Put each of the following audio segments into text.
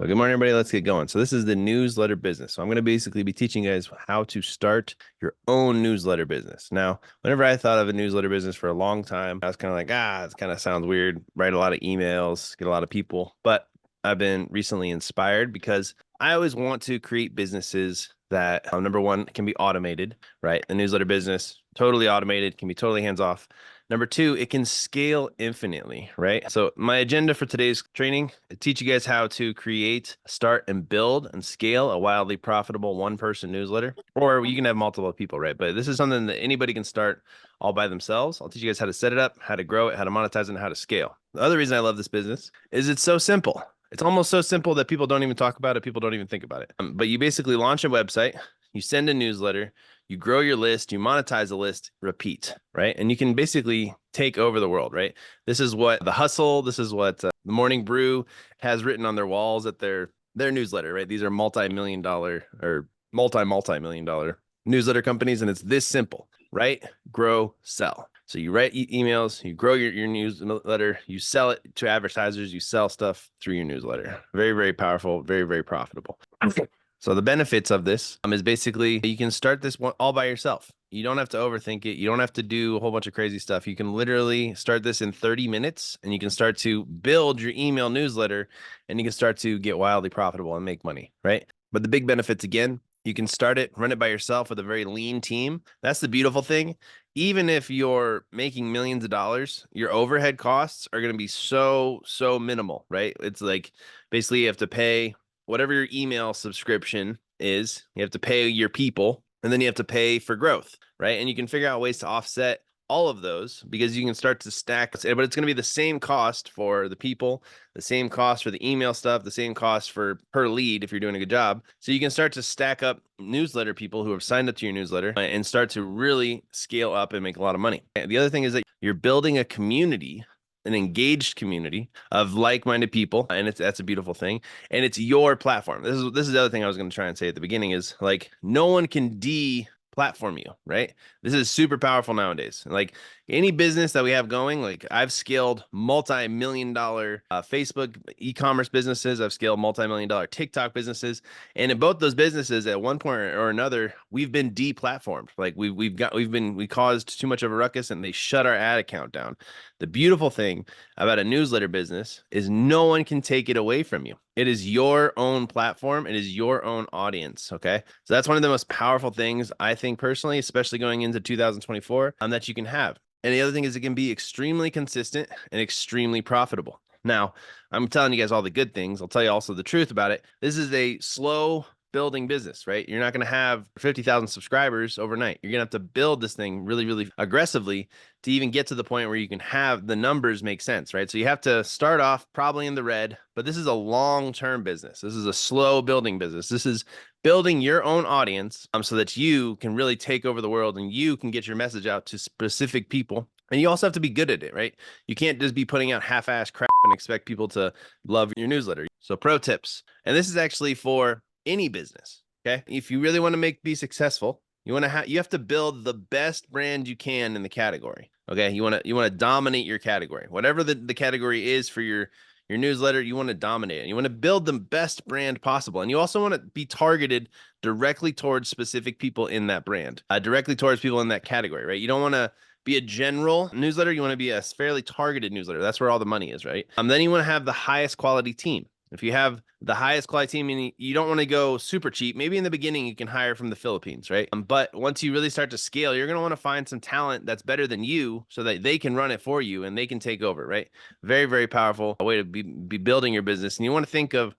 Well, good morning, everybody. Let's get going. So this is the newsletter business. So I'm going to basically be teaching you guys how to start your own newsletter business. Now, whenever I thought of a newsletter business for a long time, I was kind of like, it kind of sounds weird. Write a lot of emails, get a lot of people. But I've been recently inspired because I always want to create businesses that, number one, can be automated, right? The newsletter business, totally automated, can be totally hands off. Number two, it can scale infinitely, right? So my agenda for today's training, teach you guys how to create, start, and build and scale a wildly profitable one-person newsletter. Or you can have multiple people, right? But this is something that anybody can start all by themselves. I'll teach you guys how to set it up, how to grow it, how to monetize it, and how to scale. The other reason I love this business is it's so simple. It's almost so simple that people don't even talk about it. People don't even think about it. But you basically launch a website, you send a newsletter, you grow your list, you monetize the list, repeat, right? And you can basically take over the world, right? This is what The Hustle, this is what the Morning Brew has written on their walls at their newsletter, right? These are multi-million dollar or multi-million dollar newsletter companies, and it's this simple: write, grow, sell. So you write emails, you grow your newsletter, you sell it to advertisers, you sell stuff through your newsletter. Very, very powerful, very, very profitable. So the benefits of this is basically you can start this one all by yourself. You don't have to overthink it. You don't have to do a whole bunch of crazy stuff. You can literally start this in 30 minutes and you can start to build your email newsletter and you can start to get wildly profitable and make money, right? But the big benefits, again, you can start it, run it by yourself with a very lean team. That's the beautiful thing. Even if you're making millions of dollars, your overhead costs are going to be so minimal, right? It's like basically you have to pay whatever your email subscription is, you have to pay your people, and then you have to pay for growth, right? And you can figure out ways to offset all of those because you can start to stack, but it's going to be the same cost for the people, the same cost for the email stuff, the same cost for per lead if you're doing a good job. So you can start to stack up newsletter people who have signed up to your newsletter and start to really scale up and make a lot of money. And the other thing is that you're building a community, an engaged community of like-minded people, and that's a beautiful thing. And it's your platform. This is the other thing I was going to try and say at the beginning is like no one can platform you, right? This is super powerful nowadays. Like any business that we have going, like I've scaled multi-million dollar Facebook e-commerce businesses. I've scaled multi-million dollar TikTok businesses. And in both those businesses at one point or another, we've been deplatformed. Like we caused too much of a ruckus and they shut our ad account down. The beautiful thing about a newsletter business is no one can take it away from you. It is your own platform. It is your own audience. Okay. So that's one of the most powerful things I think personally, especially going into 2024, that you can have. And the other thing is it can be extremely consistent and extremely profitable. Now, I'm telling you guys all the good things. I'll tell you also the truth about it. This is a slow building business, right? You're not going to have 50,000 subscribers overnight. You're going to have to build this thing really, really aggressively to even get to the point where you can have the numbers make sense, right? So you have to start off probably in the red, but this is a long-term business. This is a slow building business. This is building your own audience so that you can really take over the world and you can get your message out to specific people. And you also have to be good at it, right? You can't just be putting out half-ass crap and expect people to love your newsletter. So pro tips, and this is actually for any business. Okay. If you really want to be successful, you have to build the best brand you can in the category. Okay. You want to dominate your category, whatever the category is for your newsletter. You want to dominate it. You want to build the best brand possible. And you also want to be targeted directly towards specific people in that brand, directly towards people in that category, right? You don't want to be a general newsletter. You want to be a fairly targeted newsletter. That's where all the money is, right? Then you want to have the highest quality team. If you have the highest quality team, meaning you don't want to go super cheap. Maybe in the beginning you can hire from the Philippines, right? But once you really start to scale, you're going to want to find some talent that's better than you so that they can run it for you and they can take over, right? Very, very powerful way to be building your business. And you want to think of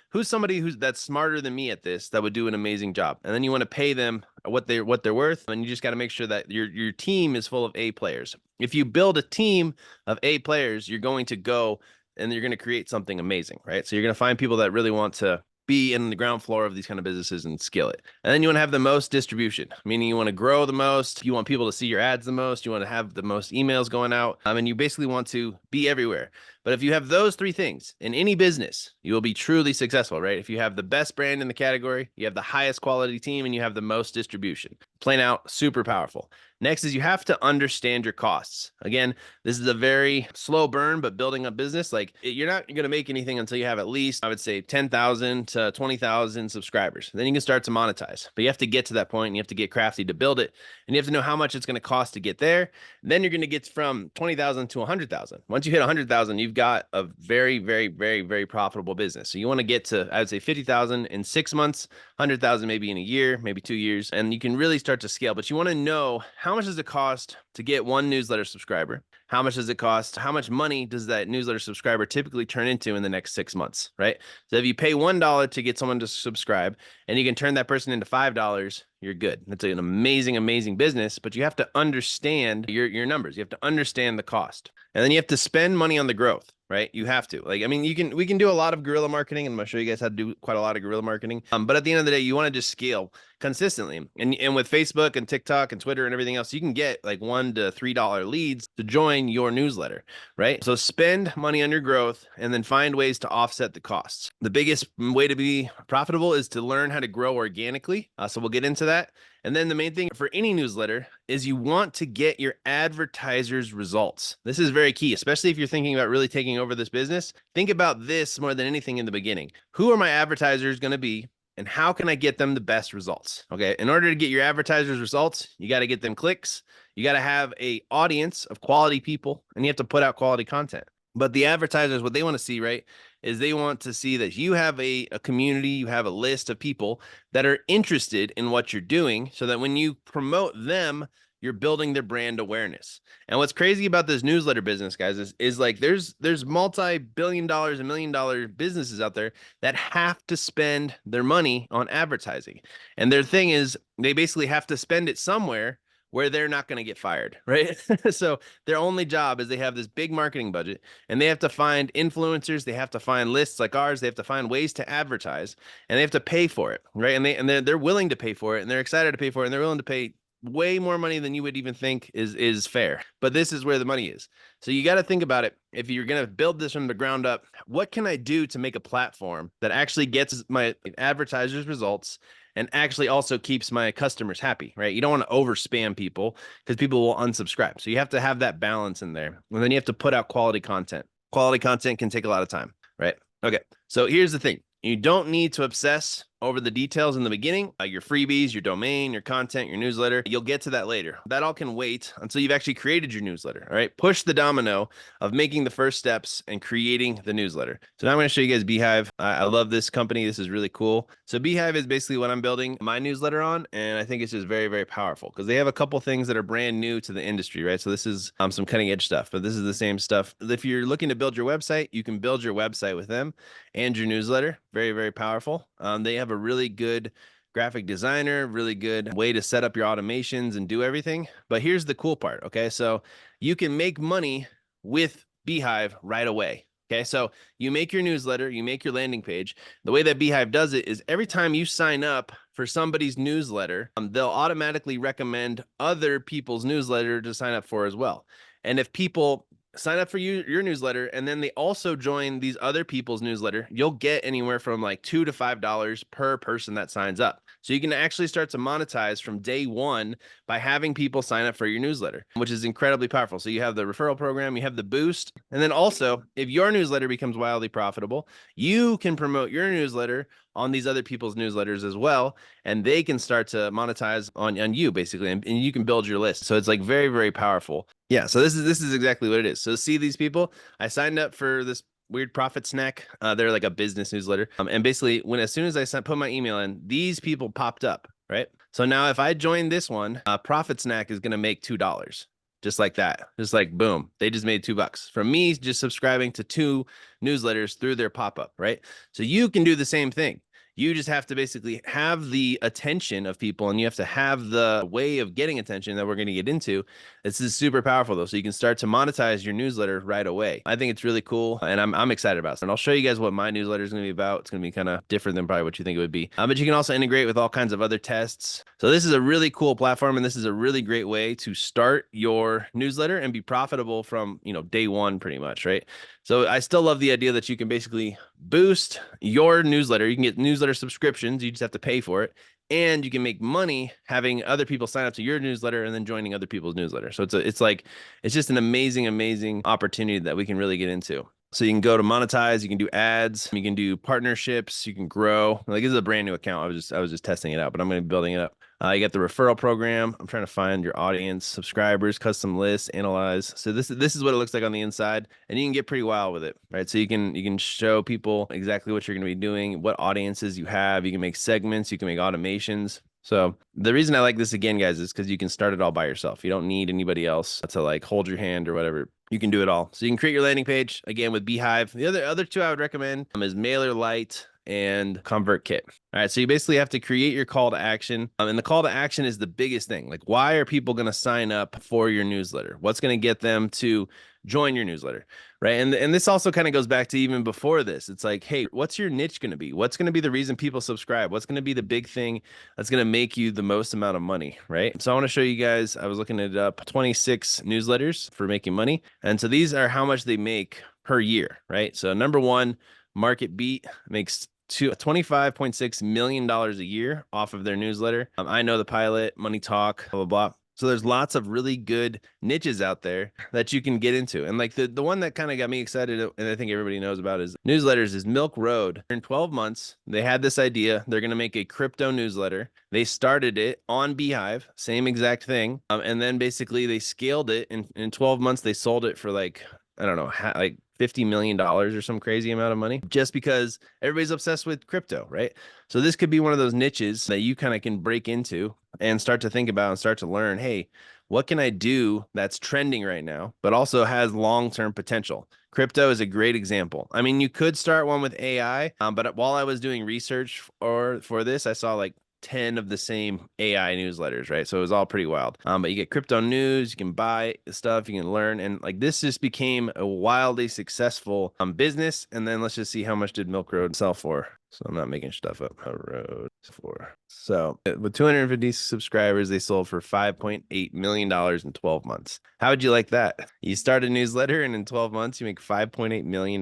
who's somebody that's smarter than me at this that would do an amazing job. And then you want to pay them what they're worth. And you just got to make sure that your team is full of A players. If you build a team of A players, you're going to go and you're going to create something amazing, right? So you're going to find people that really want to be in the ground floor of these kind of businesses and scale it. And then you want to have the most distribution, meaning you want to grow the most. You want people to see your ads the most. You want to have the most emails going out. And you basically want to be everywhere. But if you have those three things in any business, you will be truly successful, right? If you have the best brand in the category, you have the highest quality team, and you have the most distribution. Plain out, super powerful. Next is you have to understand your costs. Again, this is a very slow burn, but building a business, like you're not going to make anything until you have at least, I would say, 10,000 to 20,000 subscribers. Then you can start to monetize. But you have to get to that point and you have to get crafty to build it. And you have to know how much it's going to cost to get there. And then you're going to get from 20,000 to 100,000. Once you hit 100,000, you've got a very, very, very, very profitable business. So you want to get to, I would say, 50,000 in 6 months, 100,000 maybe in a year, maybe 2 years. And you can really start to scale. But you want to know how much does it cost to get one newsletter subscriber? How much does it cost? How much money does that newsletter subscriber typically turn into in the next 6 months, right? So if you pay $1 to get someone to subscribe and you can turn that person into $5, you're good. That's an amazing, amazing business, but you have to understand your numbers. You have to understand the cost. And then you have to spend money on the growth, right? You have to. Like, I mean, we can do a lot of guerrilla marketing, and I'm gonna show you guys how to do quite a lot of guerrilla marketing. But at the end of the day, you want to just scale consistently. And with Facebook and TikTok and Twitter and everything else, you can get like $1 to $3 leads to join your newsletter, right? So spend money on your growth and then find ways to offset the costs. The biggest way to be profitable is to learn how to grow organically. So we'll get into that. And then the main thing for any newsletter is you want to get your advertisers' results. This is very key, especially if you're thinking about really taking over this business. Think about this more than anything in the beginning. Who are my advertisers going to be? And how can I get them the best results? Okay. In order to get your advertisers results, you got to get them clicks. You got to have an audience of quality people, and you have to put out quality content. But the advertisers, what they want to see, right, is they want to see that you have a community, you have a list of people that are interested in what you're doing, so that when you promote them, you're building their brand awareness. And what's crazy about this newsletter business, guys, is like there's multi-billion-dollar and million-dollar businesses out there that have to spend their money on advertising. And their thing is they basically have to spend it somewhere where they're not going to get fired, right? So their only job is they have this big marketing budget and they have to find influencers, they have to find lists like ours, they have to find ways to advertise, and they have to pay for it, right? And they're willing to pay for it, and they're excited to pay for it, and they're willing to pay way more money than you would even think is fair. But this is where the money is. So you got to think about it. If you're going to build this from the ground up, what can I do to make a platform that actually gets my advertisers results and actually also keeps my customers happy, right? You don't want to over spam people because people will unsubscribe. So you have to have that balance in there. And then you have to put out quality content. Quality content can take a lot of time, right? Okay. So here's the thing. You don't need to obsess over the details in the beginning, your freebies, your domain, your content, your newsletter. You'll get to that later. That all can wait until you've actually created your newsletter. All right. Push the domino of making the first steps and creating the newsletter. So now I'm going to show you guys Beehive. I love this company. This is really cool. So Beehive is basically what I'm building my newsletter on. And I think it's just very, very powerful because they have a couple things that are brand new to the industry, right? So this is some cutting edge stuff, but this is the same stuff. If you're looking to build your website, you can build your website with them and your newsletter. Very, very powerful. They have a really good graphic designer, really good way to set up your automations and do everything. But here's the cool part. Okay. So you can make money with Beehive right away. Okay. So you make your newsletter, you make your landing page. The way that Beehive does it is every time you sign up for somebody's newsletter, they'll automatically recommend other people's newsletter to sign up for as well. And if people sign up for your newsletter and then they also join these other people's newsletter, you'll get anywhere from like $2 to $5 per person that signs up. So you can actually start to monetize from day one by having people sign up for your newsletter, which is incredibly powerful. So you have the referral program, you have the boost, and then also if your newsletter becomes wildly profitable, you can promote your newsletter on these other people's newsletters as well, and they can start to monetize on you basically, and you can build your list. So it's like very, very powerful. Yeah, so this is exactly what it is. So see these people, I signed up for this weird profit snack. They're like a business newsletter. And basically as soon as I put my email in, these people popped up, right? So now if I join this one, profit snack is going to make $2. Just like that. Just like, boom, they just made $2 from me just subscribing to 2 newsletters through their pop-up, right? So you can do the same thing. You just have to basically have the attention of people, and you have to have the way of getting attention that we're going to get into. This is super powerful though. So you can start to monetize your newsletter right away. I think it's really cool, and I'm excited about it. And I'll show you guys what my newsletter is going to be about. It's going to be kind of different than probably what you think it would be. But you can also integrate with all kinds of other tests. So this is a really cool platform, and this is a really great way to start your newsletter and be profitable from, day one pretty much, right? So I still love the idea that you can basically boost your newsletter. You can get newsletter subscriptions. You just have to pay for it. And you can make money having other people sign up to your newsletter and then joining other people's newsletter. So it's just an amazing opportunity that we can really get into. So you can go to monetize, you can do ads, you can do partnerships, you can grow. Like this is a brand new account. I was just testing it out, but I'm going to be building it up. You got the referral program. I'm trying to find your audience, subscribers, custom lists, analyze. So this is what it looks like on the inside, and you can get pretty wild with it, right? So you can show people exactly what you're going to be doing, what audiences you have. You can make segments, you can make automations. So the reason I like this again, guys, is because you can start it all by yourself. You don't need anybody else to like hold your hand or whatever. You can do it all. So you can create your landing page again with Beehive. The other two I would recommend is MailerLite and ConvertKit. All right, so you basically have to create your call to action. And the call to action is the biggest thing. Like, why are people going to sign up for your newsletter? What's going to get them to join your newsletter, right? And this also kind of goes back to even before this. It's like, hey, what's your niche going to be? What's going to be the reason people subscribe? What's going to be the big thing that's going to make you the most amount of money, right? So I want to show you guys, I was looking it up, 26 newsletters for making money. And so these are how much they make per year, right? So number one, MarketBeat makes $25.6 million a year off of their newsletter. I Know the Pilot, Money Talk, blah, blah, blah. So there's lots of really good niches out there that you can get into. And like the one that kind of got me excited, and I think everybody knows about is newsletters, is Milk Road. In 12 months, they had this idea. They're going to make a crypto newsletter. They started it on Beehive, same exact thing. And then basically they scaled it. In 12 months, they sold it for like, I don't know, like $50 million or some crazy amount of money, just because everybody's obsessed with crypto, right? So this could be one of those niches that you kind of can break into and start to think about and start to learn, hey, what can I do that's trending right now, but also has long-term potential? Crypto is a great example. I mean, you could start one with AI, but while I was doing research for this, I saw like 10 of the same AI newsletters, right? So it was all pretty wild. But you get crypto news, you can buy stuff, you can learn. And like this just became a wildly successful business. And then let's just see how much did Milk Road sell for. So I'm not making stuff up. Road for. So with 250 subscribers, they sold for $5.8 million in 12 months. How would you like that? You start a newsletter and in 12 months, you make $5.8 million.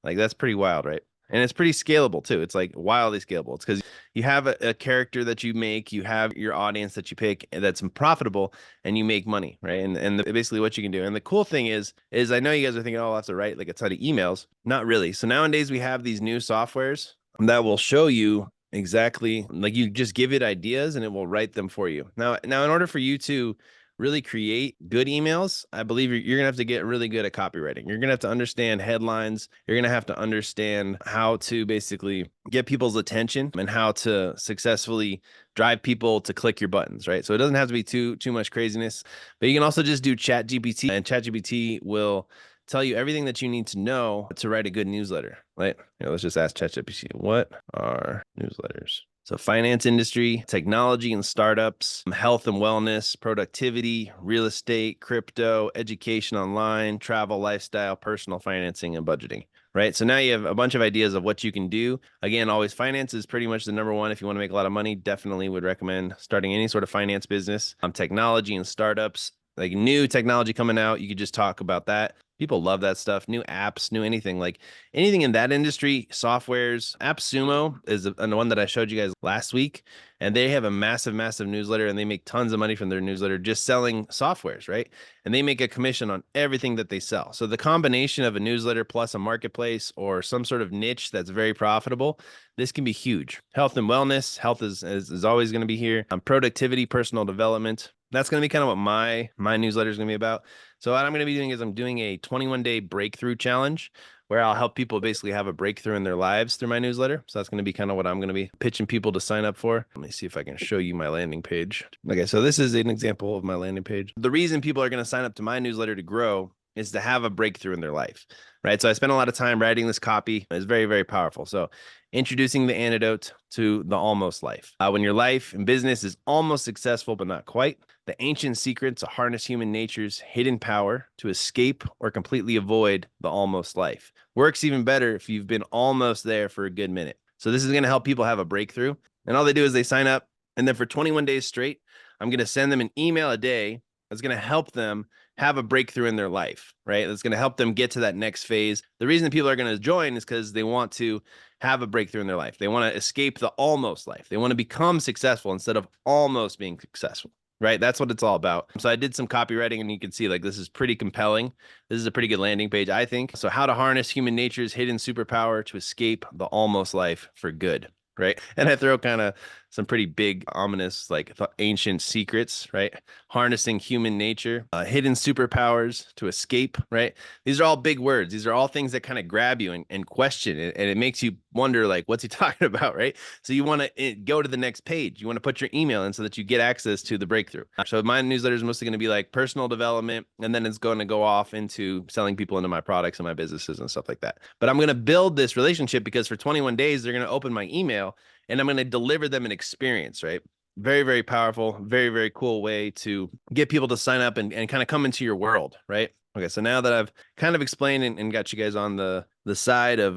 Like that's pretty wild, right? And it's pretty scalable too. It's like wildly scalable. It's because you have a character that you make, you have your audience that you pick that's profitable, and you make money, right? And basically what you can do. And the cool thing is I know you guys are thinking, oh, I'll have to write like a ton of emails. Not really. So nowadays we have these new softwares that will show you exactly, like you just give it ideas and it will write them for you. Now in order for you to really create good emails, I believe you're gonna have to get really good at copywriting. You're gonna have to understand headlines. You're gonna have to understand how to basically get people's attention and how to successfully drive people to click your buttons, right? So it doesn't have to be too much craziness, but you can also just do ChatGPT, and ChatGPT will tell you everything that you need to know to write a good newsletter, right? Let's just ask ChatGPT, what are newsletters? So finance industry, technology and startups, health and wellness, productivity, real estate, crypto, education online, travel, lifestyle, personal financing, and budgeting, right? So now you have a bunch of ideas of what you can do. Again, always finance is pretty much the number one. If you want to make a lot of money, definitely would recommend starting any sort of finance business. Technology and startups, like new technology coming out, you could just talk about that. People love that stuff. New apps, new anything, like anything in that industry, softwares. AppSumo is the one that I showed you guys last week. And they have a massive newsletter, and they make tons of money from their newsletter just selling softwares, right? And they make a commission on everything that they sell. So the combination of a newsletter plus a marketplace or some sort of niche that's very profitable, this can be huge. Health and wellness. Health is always going to be here. Productivity, personal development. That's going to be kind of what my newsletter is going to be about. So what I'm going to be doing is I'm doing a 21-day breakthrough challenge where I'll help people basically have a breakthrough in their lives through my newsletter. So that's going to be kind of what I'm going to be pitching people to sign up for. Let me see if I can show you my landing page. Okay, so this is an example of my landing page. The reason people are going to sign up to my newsletter to grow is to have a breakthrough in their life, right? So I spent a lot of time writing this copy. It's very, very powerful. So introducing the antidote to the almost life. When your life and business is almost successful, but not quite, the ancient secret to harness human nature's hidden power to escape or completely avoid the almost life. Works even better if you've been almost there for a good minute. So this is going to help people have a breakthrough. And all they do is they sign up. And then for 21 days straight, I'm going to send them an email a day that's going to help them have a breakthrough in their life, right? That's going to help them get to that next phase. The reason people are going to join is because they want to have a breakthrough in their life. They want to escape the almost life. They want to become successful instead of almost being successful, right? That's what it's all about. So I did some copywriting, and you can see like this is pretty compelling. This is a pretty good landing page, I think. So how to harness human nature's hidden superpower to escape the almost life for good. Right. And I throw kind of some pretty big, ominous, like ancient secrets, right? Harnessing human nature, hidden superpowers to escape, right? These are all big words. These are all things that kind of grab you and question it. And it makes you wonder, like, what's he talking about, right? So you want to go to the next page. You want to put your email in so that you get access to the breakthrough. So my newsletter is mostly going to be like personal development, and then it's going to go off into selling people into my products and my businesses and stuff like that. But I'm going to build this relationship because for 21 days, they're going to open my email and I'm going to deliver them an experience, right? Very, very powerful, very, very cool way to get people to sign up and kind of come into your world, right? Okay, so now that I've kind of explained and got you guys on the side of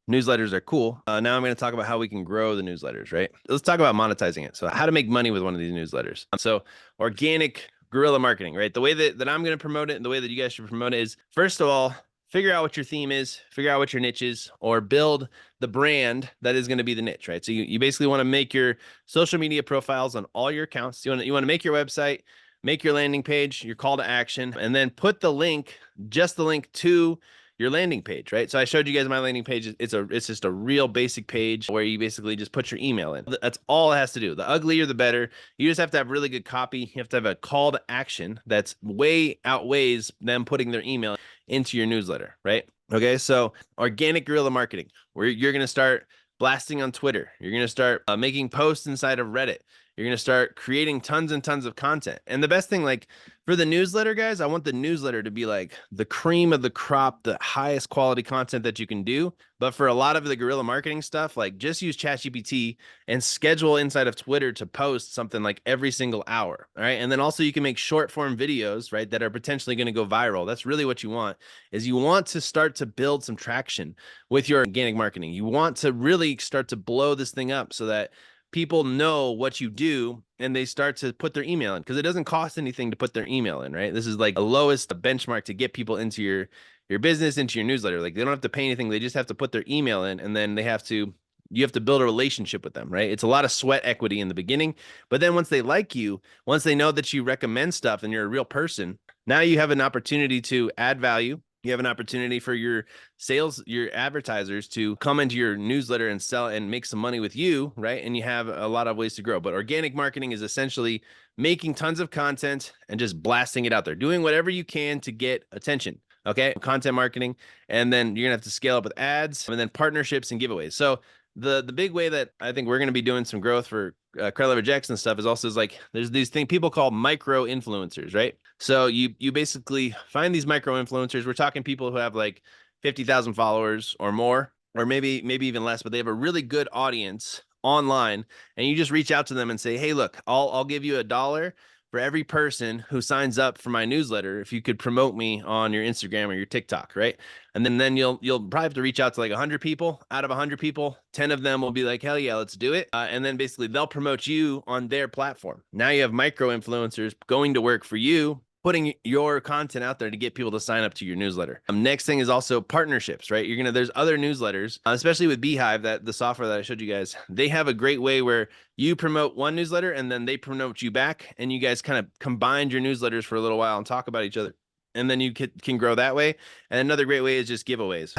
newsletters are cool, now I'm going to talk about how we can grow the newsletters, right? Let's talk about monetizing it. So how to make money with one of these newsletters. So organic guerrilla marketing, right? The way that I'm going to promote it and the way that you guys should promote it is, first of all, figure out what your theme is, figure out what your niche is, or build the brand that is going to be the niche, right? So you basically want to make your social media profiles on all your accounts. You want to make your website, make your landing page, your call to action, and then put the link, just the link to your landing page, right? So I showed you guys my landing page. It's just a real basic page where you basically just put your email in. That's all it has to do. The uglier, the better. You just have to have really good copy. You have to have a call to action that's way outweighs them putting their email into your newsletter, right? Okay, so organic guerrilla marketing, where you're going to start blasting on Twitter. You're going to start making posts inside of Reddit. You're going to start creating tons and tons of content. And the best thing, like for the newsletter, guys, I want the newsletter to be like the cream of the crop, the highest quality content that you can do. But for a lot of the guerrilla marketing stuff, like just use ChatGPT and schedule inside of Twitter to post something like every single hour. All right. And then also you can make short form videos, right, that are potentially going to go viral. That's really what you want, is you want to start to build some traction with your organic marketing. You want to really start to blow this thing up so that people know what you do and they start to put their email in, because it doesn't cost anything to put their email in, right? This is like the lowest benchmark to get people into your business, into your newsletter. Like they don't have to pay anything. They just have to put their email in, and then you have to build a relationship with them, right? It's a lot of sweat equity in the beginning, but then once they like you, once they know that you recommend stuff and you're a real person, now you have an opportunity to add value. You have an opportunity for your sales, your advertisers to come into your newsletter and sell and make some money with you, right? And you have a lot of ways to grow. But organic marketing is essentially making tons of content and just blasting it out there, doing whatever you can to get attention. Okay, content marketing, and then you're gonna have to scale up with ads and then partnerships and giveaways. So the big way that I think we're gonna be doing some growth for Credit Leverage X and stuff is also like there's these things people call micro influencers, right? So you basically find these micro influencers. We're talking people who have like 50,000 followers or more, or maybe even less, but they have a really good audience online, and you just reach out to them and say, hey, look, I'll give you $1 for every person who signs up for my newsletter if you could promote me on your Instagram or your TikTok, right? And then you'll probably have to reach out to like 100 people. Out of 100 people, 10 of them will be like, hell yeah, let's do it. And then basically they'll promote you on their platform. Now you have micro influencers going to work for you, putting your content out there to get people to sign up to your newsletter. Next thing is also partnerships, right? There's other newsletters, especially with Beehive, that the software that I showed you guys, they have a great way where you promote one newsletter and then they promote you back, and you guys kind of combined your newsletters for a little while and talk about each other. And then you can grow that way. And another great way is just giveaways.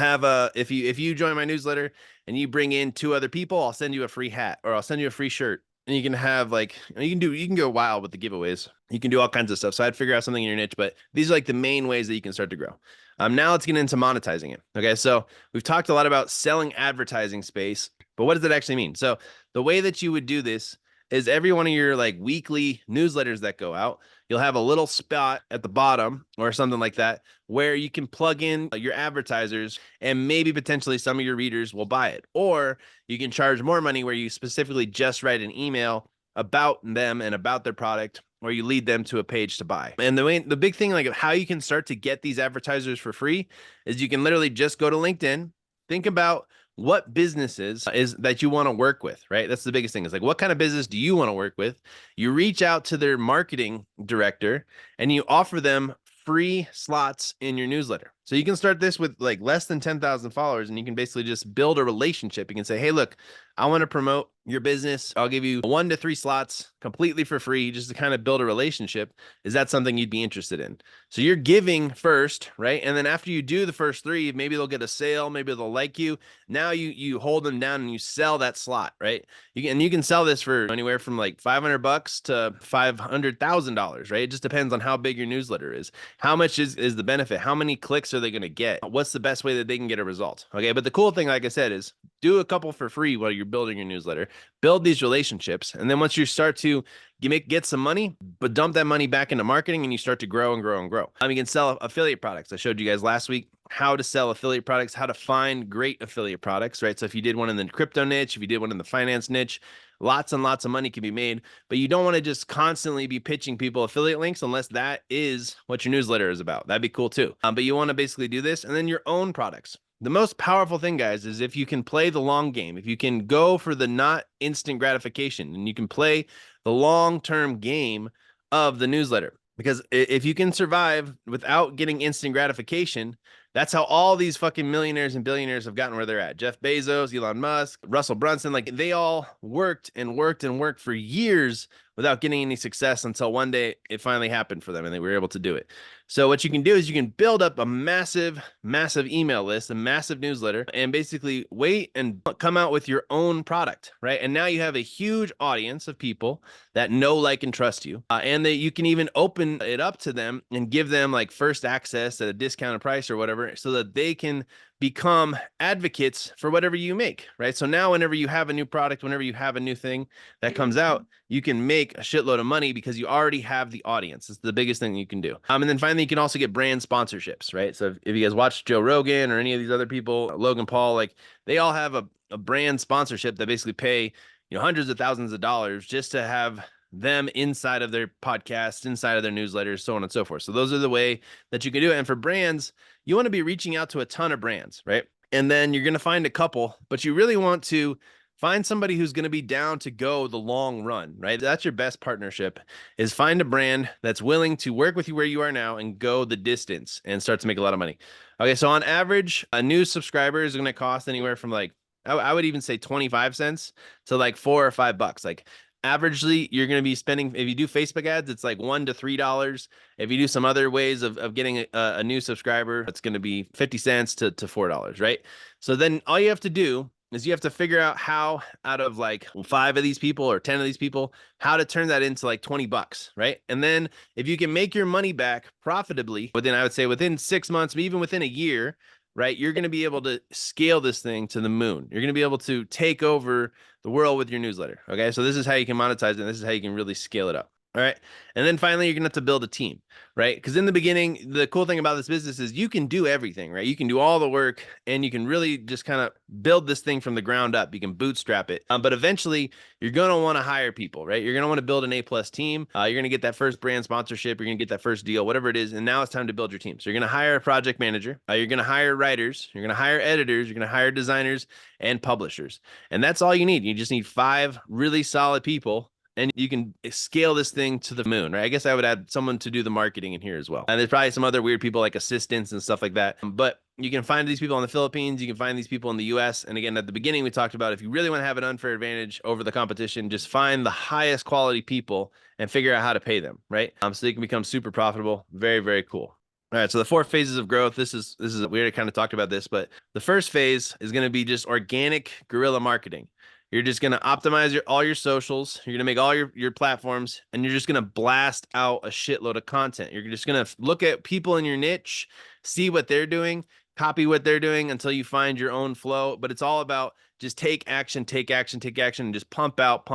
If you join my newsletter and you bring in 2 other people, I'll send you a free hat, or I'll send you a free shirt. And you can have like, you can go wild with the giveaways. You can do all kinds of stuff. So I'd figure out something in your niche, but these are like the main ways that you can start to grow. Now let's get into monetizing it. Okay. So we've talked a lot about selling advertising space, but what does it actually mean? So the way that you would do this is every one of your like weekly newsletters that go out, you'll have a little spot at the bottom or something like that where you can plug in your advertisers, and maybe potentially some of your readers will buy it. Or you can charge more money where you specifically just write an email about them and about their product, or you lead them to a page to buy. And the big thing, like how you can start to get these advertisers for free, is you can literally just go to LinkedIn, think about what businesses is that you want to work with, right? That's the biggest thing, is like, what kind of business do you want to work with? You reach out to their marketing director and you offer them free slots in your newsletter. So you can start this with like less than 10,000 followers, and you can basically just build a relationship. You can say, hey, look, I want to promote your business. I'll give you 1 to 3 slots completely for free just to kind of build a relationship. Is that something you'd be interested in? So you're giving first, right? And then after you do the first 3, maybe they'll get a sale, maybe they'll like you. Now you hold them down and you sell that slot, right? You can sell this for anywhere from like $500 to $500,000, right? It just depends on how big your newsletter is. How much is the benefit? How many clicks are they going to get? What's the best way that they can get a result? Okay, but the cool thing, like I said, is do a couple for free while you're building your newsletter. Build these relationships, and then once you start to get some money, but dump that money back into marketing, and you start to grow and grow and grow. You can sell affiliate products. I showed you guys last week how to sell affiliate products, how to find great affiliate products, right? So if you did one in the crypto niche, if you did one in the finance niche, lots and lots of money can be made, but you don't want to just constantly be pitching people affiliate links unless that is what your newsletter is about. That'd be cool too. But you want to basically do this, and then your own products. The most powerful thing, guys, is if you can play the long game, if you can go for the not instant gratification, and you can play the long-term game of the newsletter. Because if you can survive without getting instant gratification, that's how all these fucking millionaires and billionaires have gotten where they're at. Jeff Bezos, Elon Musk, Russell Brunson, like they all worked and worked and worked for years without getting any success until one day it finally happened for them and they were able to do it. So what you can do is you can build up a massive, massive email list, a massive newsletter, and basically wait and come out with your own product, right? And now you have a huge audience of people that know, like, and trust you. And that you can even open it up to them and give them like first access at a discounted price or whatever, so that they can become advocates for whatever you make, right? So now whenever you have a new product, whenever you have a new thing that comes out, you can make a shitload of money because you already have the audience. It's the biggest thing you can do. And then finally, you can also get brand sponsorships, right? So if you guys watch Joe Rogan or any of these other people, Logan Paul, like they all have a brand sponsorship that basically pay, hundreds of thousands of dollars just to have them inside of their podcast, inside of their newsletters, so on and so forth. So those are the way that you can do it. And for brands, you want to be reaching out to a ton of brands, right? And then you're going to find a couple, but you really want to find somebody who's going to be down to go the long run, right? That's your best partnership, is find a brand that's willing to work with you where you are now and go the distance and start to make a lot of money. Okay, so on average, a new subscriber is going to cost anywhere from like, I would even say 25 cents to like $4 or $5. Like averagely, you're going to be spending, if you do Facebook ads, it's like $1 to $3. If you do some other ways of getting a new subscriber, it's going to be 50 cents to $4, right? So then all you have to do is you have to figure out how, out of like 5 of these people or 10 of these people, how to turn that into like $20, right? And then if you can make your money back profitably within, I would say within 6 months, even within a year, right, you're going to be able to scale this thing to the moon. You're going to be able to take over the world with your newsletter. Okay, so this is how you can monetize it. And this is how you can really scale it up. All right. And then finally, you're going to have to build a team, right? Because in the beginning, the cool thing about this business is you can do everything, right? You can do all the work and you can really just kind of build this thing from the ground up. You can bootstrap it. But eventually, you're going to want to hire people, right? You're going to want to build an A+ team. You're going to get that first brand sponsorship. You're going to get that first deal, whatever it is. And now it's time to build your team. So you're going to hire a project manager. You're going to hire writers. You're going to hire editors. You're going to hire designers and publishers. And that's all you need. You just need 5 really solid people, and you can scale this thing to the moon, right? I guess I would add someone to do the marketing in here as well. And there's probably some other weird people like assistants and stuff like that. But you can find these people in the Philippines. You can find these people in the US. And again, at the beginning, we talked about if you really want to have an unfair advantage over the competition, just find the highest quality people and figure out how to pay them, right? So they can become super profitable. Very, very cool. All right, so the 4 phases of growth, this is we already kind of talked about this, but the first phase is going to be just organic guerrilla marketing. You're just going to optimize all your socials. You're going to make all your platforms, and you're just going to blast out a shitload of content. You're just going to look at people in your niche, see what they're doing, copy what they're doing until you find your own flow. But it's all about just take action, take action, take action, and just pump out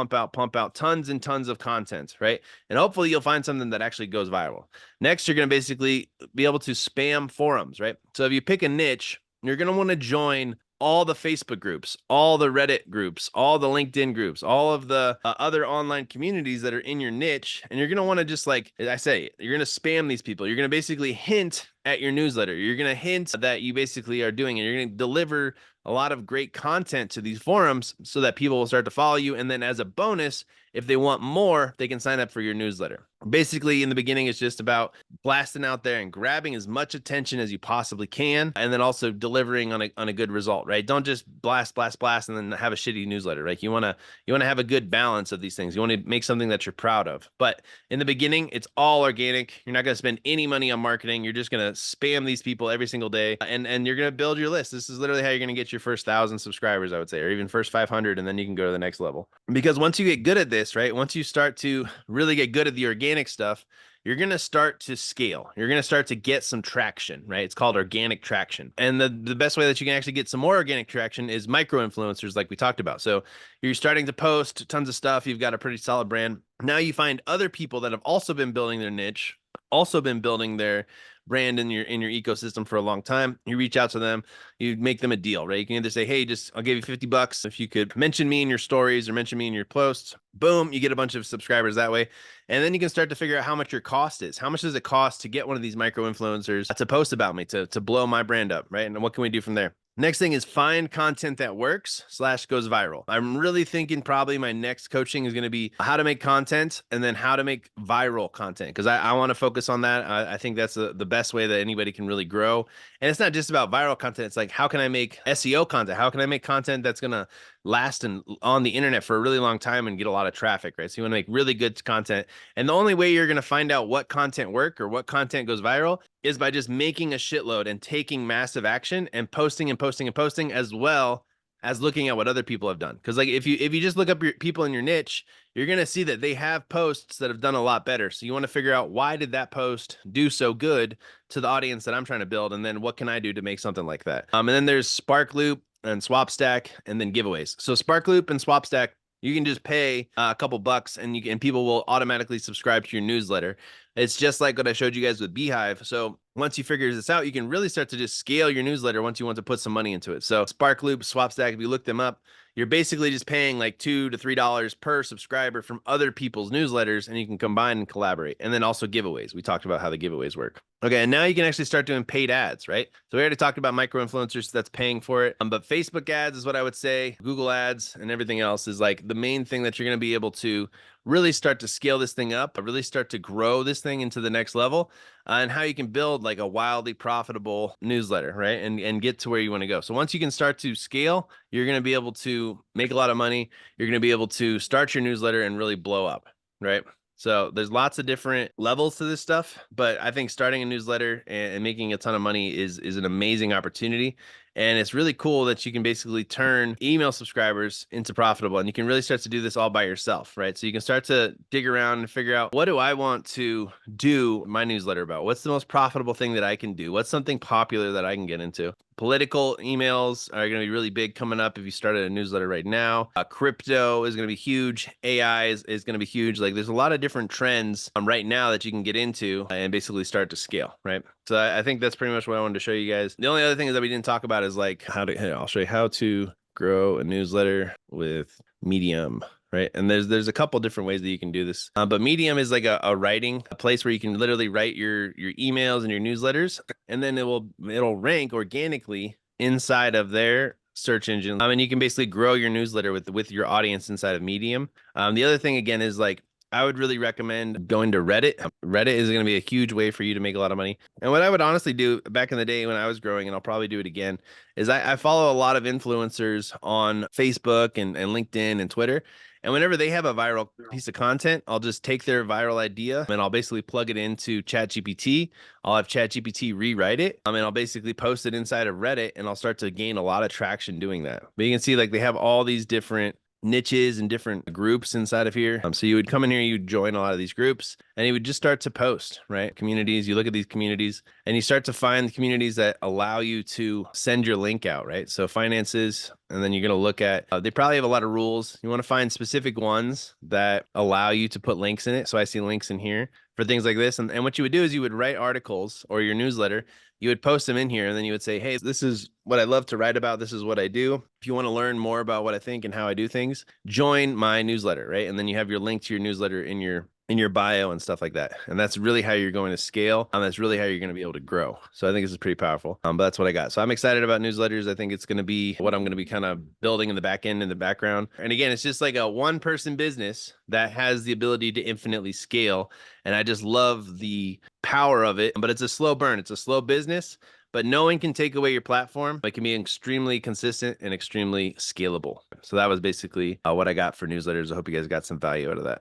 tons and tons of content, right? And hopefully you'll find something that actually goes viral. Next, you're going to basically be able to spam forums, right? So if you pick a niche, you're going to want to join all the Facebook groups, all the Reddit groups, all the LinkedIn groups, all of the other online communities that are in your niche. And you're going to want to just, like I say, you're going to spam these people. You're going to basically hint at your newsletter. You're going to hint that you basically are doing it. You're going to deliver a lot of great content to these forums so that people will start to follow you. And then as a bonus, if they want more, they can sign up for your newsletter. Basically, in the beginning, it's just about blasting out there and grabbing as much attention as you possibly can, and then also delivering on a good result, right? Don't just blast, and then have a shitty newsletter, right? You want to have a good balance of these things. You want to make something that you're proud of. But in the beginning, it's all organic. You're not going to spend any money on marketing. You're just going to spam these people every single day, and you're going to build your list. This is literally how you're going to get your first 1,000 subscribers, I would say, or even first 500, and then you can go to the next level. Because once you get good at this, right? Once you start to really get good at the organic stuff, you're going to start to scale. You're going to start to get some traction, right? It's called organic traction. And the best way that you can actually get some more organic traction is micro influencers, like we talked about. So you're starting to post tons of stuff. You've got a pretty solid brand. Now you find other people that have also been building their niche, also been building their brand in your ecosystem for a long time. You reach out to them, you make them a deal, right? You can either say, hey, I'll give you $50 if you could mention me in your stories or mention me in your posts. Boom, you get a bunch of subscribers that way. And then you can start to figure out how much your cost is. How much does it cost to get one of these micro influencers to post about me, to blow my brand up, right? And what can we do from there? Next thing is find content that works / goes viral. I'm really thinking probably my next coaching is going to be how to make content and then how to make viral content, because I want to focus on that. I think that's the best way that anybody can really grow. And it's not just about viral content. It's like, how can I make SEO content? How can I make content that's going to last and on the internet for a really long time and get a lot of traffic, right? So you want to make really good content. And the only way you're going to find out what content work or what content goes viral is by just making a shitload and taking massive action and posting and posting and posting, as well as looking at what other people have done. Because like if you just look up your people in your niche, you're going to see that they have posts that have done a lot better. So you want to figure out, why did that post do so good to the audience that I'm trying to build? And then what can I do to make something like that? And then there's Sparkloop and Swapstack, and then giveaways. So Sparkloop and Swapstack, you can just pay a couple bucks and people will automatically subscribe to your newsletter. It's just like what I showed you guys with Beehive. So once you figure this out, you can really start to just scale your newsletter once you want to put some money into it. So Sparkloop, Swapstack, if you look them up, you're basically just paying like $2 to $3 per subscriber from other people's newsletters, and you can combine and collaborate. And then also giveaways. We talked about how the giveaways work. Okay, and now you can actually start doing paid ads, right? So we already talked about micro influencers that's paying for it. But Facebook ads is what I would say. Google ads and everything else is like the main thing that you're going to be able to really start to scale this thing up, really start to grow this thing into the next level, and how you can build like a wildly profitable newsletter, right? And get to where you want to go. So once you can start to scale, you're going to be able to make a lot of money. You're going to be able to start your newsletter and really blow up, right? So there's lots of different levels to this stuff, but I think starting a newsletter and making a ton of money is an amazing opportunity. And it's really cool that you can basically turn email subscribers into profitable, and you can really start to do this all by yourself, right? So you can start to dig around and figure out, what do I want to do my newsletter about? What's the most profitable thing that I can do? What's something popular that I can get into? Political emails are going to be really big coming up if you started a newsletter right now. Crypto is going to be huge. AI is going to be huge. Like there's a lot of different trends right now that you can get into and basically start to scale, right? So I think that's pretty much what I wanted to show you guys. The only other thing is that we didn't talk about is like I'll show you how to grow a newsletter with Medium. Right. And there's a couple different ways that you can do this. But Medium is like a writing, a place where you can literally write your emails and your newsletters, and then it'll rank organically inside of their search engine. And you can basically grow your newsletter with your audience inside of Medium. The other thing again is like, I would really recommend going to Reddit. Reddit is going to be a huge way for you to make a lot of money. And what I would honestly do back in the day when I was growing, and I'll probably do it again, is I follow a lot of influencers on Facebook and LinkedIn and Twitter. And whenever they have a viral piece of content, I'll just take their viral idea and I'll basically plug it into ChatGPT. I'll have ChatGPT rewrite it. And I'll basically post it inside of Reddit, and I'll start to gain a lot of traction doing that. But you can see like they have all these different niches and different groups inside of here. So you would come in here, you'd join a lot of these groups, and you would just start to post, right? Communities, you look at these communities and you start to find the communities that allow you to send your link out, right? So finances, and then you're going to look at, they probably have a lot of rules. You want to find specific ones that allow you to put links in it. So I see links in here for things like this. And what you would do is you would write articles or your newsletter, you would post them in here, and then you would say, hey, this is what I love to write about. This is what I do. If you want to learn more about what I think and how I do things, join my newsletter, right? And then you have your link to your newsletter in your in your bio and stuff like that. And that's really how you're going to scale. And that's really how you're going to be able to grow. So I think this is pretty powerful. But that's what I got. So I'm excited about newsletters. I think it's going to be what I'm going to be kind of building in the back end, in the background. And again, it's just like a one person business that has the ability to infinitely scale. And I just love the power of it. But it's a slow burn. It's a slow business. But no one can take away your platform. It can be extremely consistent and extremely scalable. So that was basically what I got for newsletters. I hope you guys got some value out of that.